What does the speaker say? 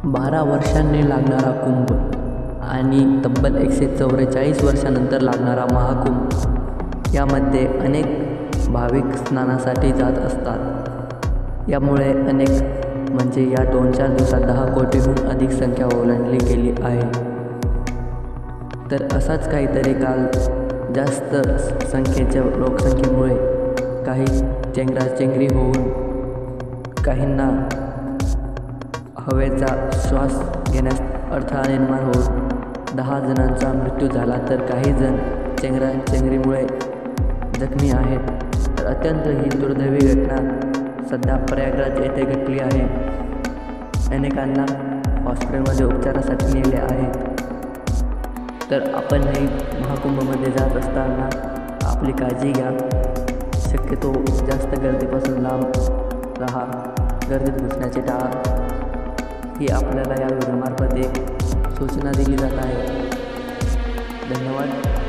12 वर्षांनी लागणारा कुंभ आणि तब्बल 144 वर्षानंतर लागणारा महाकुंभ यामध्ये अनेक भाविक स्नानासाठी जात असतात। यामुळे अनेक म्हणजे या 2-4 दिवसात 10 कोटीहून अधिक संख्या ओलांडली गेली आहे। तर असाच काहीतरी काल जास्त संख्येच्या लोकसंख्येमुळे काही चेंगराचेंगरी होऊन काहींना हवेचा श्वास घेण्यास अडथळा निर्माण होऊन 10 जणांचा मृत्यू झाला, तर काही जण चेंगराचेंगरीमुळे जखमी आहेत। तर अत्यंत ही दुर्दैवी घटना सध्या प्रयागराज येथे घडली आहे। अनेकांना हॉस्पिटलमध्ये उपचारासाठी नेले आहेत। तर आपणही महाकुंभमध्ये जात असताना आपली काळजी घ्या, शक्यतो जास्त गर्दीपासून लांब राहा, गर्दीत घुसण्याचे टाळा, ही आपल्याला या व्हिडिओमार्फत एक सूचना दिली जात आहे। धन्यवाद।